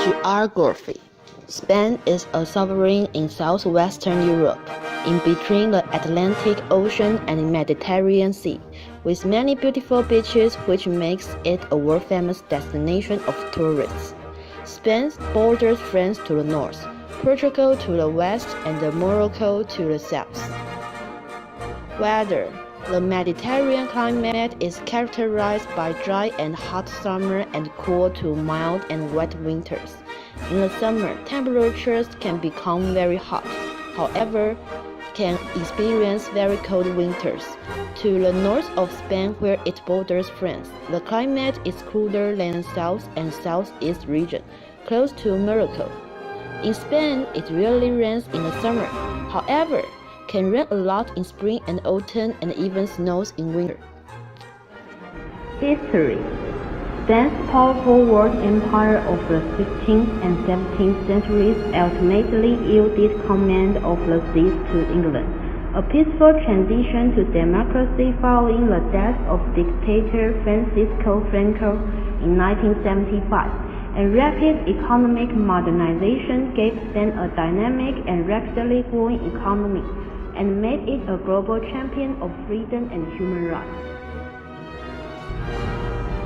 Geography. Spain is a sovereign in southwestern Europe, in between the Atlantic Ocean and the Mediterranean Sea, with many beautiful beaches which makes it a world-famous destination of tourists. Spain borders France to the north, Portugal to the west, and Morocco to the south. Weather. The Mediterranean climate is characterized by dry and hot summer and cool to mild and wet winters. In the summer, temperatures can become very hot, however, can experience very cold winters. To the north of Spain, where it borders France, the climate is cooler than the south and southeast region, close to Morocco. In Spain, it rarely rains in the summer, however, can rain a lot in spring and autumn and even snows in winter. History. Spain's powerful world empire of the 16th and 17th centuries ultimately yielded command of the seas to England. A peaceful transition to democracy following the death of dictator Francisco Franco in 1975, and rapid economic modernization gave Spain a dynamic and rapidly growing economy, and made it a global champion of freedom and human rights.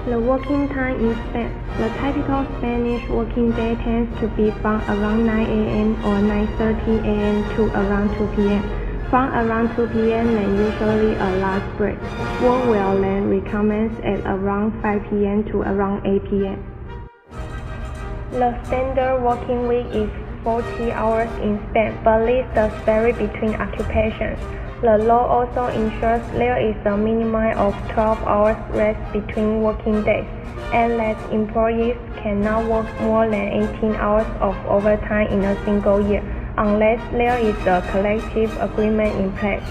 The working time in Spain. The typical Spanish working day tends to be from around 9 a.m. or 9:30 a.m. to around 2 p.m. From around 2 p.m. then usually a large break. Work will then recommence at around 5 p.m. to around 8 p.m. The standard working week is 40 hours in Spain, but this does vary between occupations. The law also ensures there is a minimum of 12 hours rest between working days, and that employees cannot work more than 18 hours of overtime in a single year, unless there is a collective agreement in place.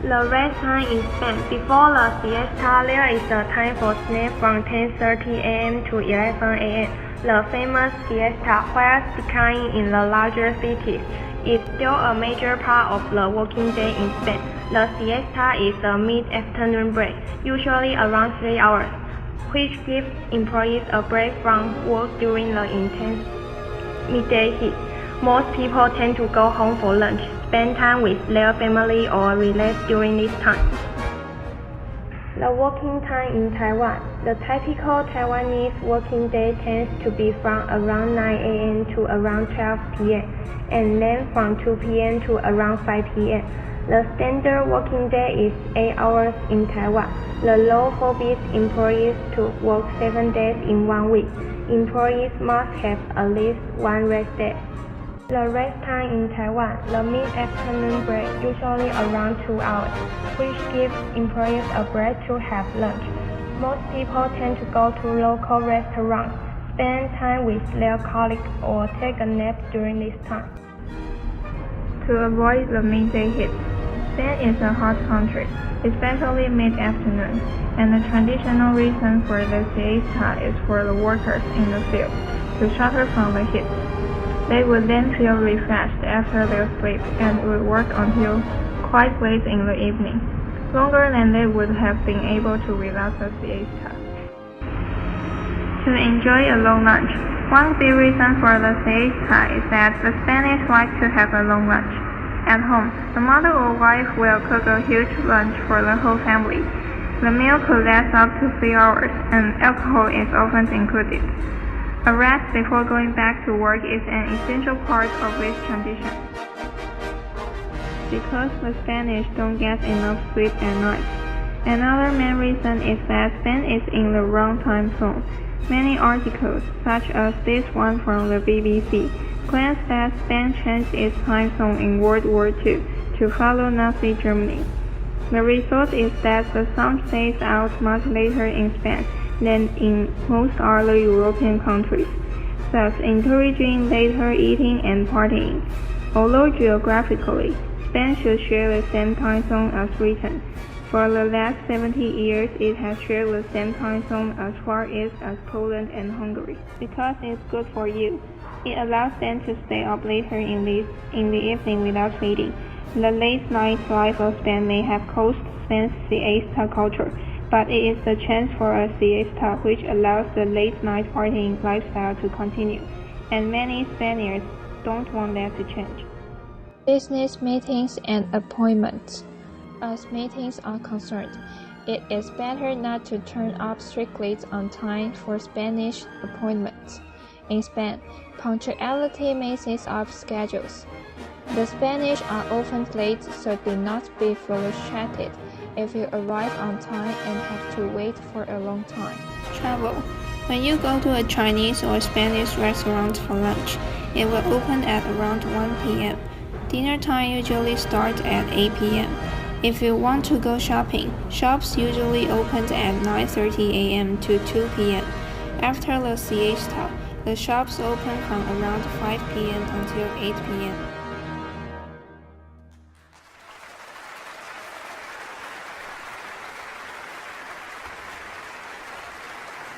The rest time in Spain. Before the siesta, there is a time for snack from 10:30 a.m. to 11 a.m. The famous siesta, while declining in the larger cities, is still a major part of the working day in Spain. The siesta is a mid-afternoon break, usually around 3 hours, which gives employees a break from work during the intense midday heat. Most people tend to go home for lunch, spend time with their family, or relax during this time. The working time in Taiwan. The typical Taiwanese working day tends to be from around 9 a.m. to around 12 p.m. and then from 2 p.m. to around 5 p.m. The standard working day is 8 hours in Taiwan. The law forbids employees to work 7 days in 1 week. Employees must have at least one rest day. The rest time in Taiwan, the mid-afternoon break, usually around 2 hours, which gives employees a break to have lunch. Most people tend to go to local restaurants, spend time with their colleagues, or take a nap during this time. To avoid the midday heat. Spain is a hot country, especially mid-afternoon, and the traditional reason for the siesta is for the workers in the field, to shelter from the heat. They would then feel refreshed after their sleep and would work until quite late in the evening, longer than they would have been able to without the siesta. To enjoy a long lunch. One big reason for the siesta is that the Spanish like to have a long lunch. At home, the mother or wife will cook a huge lunch for the whole family. The meal could last up to 3 hours, and alcohol is often included. A rest before going back to work is an essential part of this tradition. Because the Spanish don't get enough sleep at night. Another main reason is that Spain is in the wrong time zone. Many articles, such as this one from the BBC, claims that Spain changed its time zone in World War II to follow Nazi Germany. The result is that the sun stays out much later in Spain than in most other European countries, thus encouraging later eating and partying. Although geographically, Spain should share the same time zone as Britain, for the last 70 years it has shared the same time zone as far east as Poland and Hungary. Because it's good for you, it allows them to stay up later in the evening without sleeping. The late night life of Spain may have caused Spain's siesta culture, but it is the chance for a siesta which allows the late-night partying lifestyle to continue, and many Spaniards don't want that to change. Business meetings and appointments. As meetings are concerned, it is better not to turn up strictly on time for Spanish appointments. In Spain, punctuality messes up schedules. The Spanish are often late, so do not be frustrated if you arrive on time and have to wait for a long time. Travel. When you go to a Chinese or Spanish restaurant for lunch, it will open at around 1 p.m. Dinner time usually starts at 8 p.m. If you want to go shopping, shops usually open at 9:30 a.m. to 2 p.m. After the siesta, the shops open from around 5 p.m. until 8 p.m.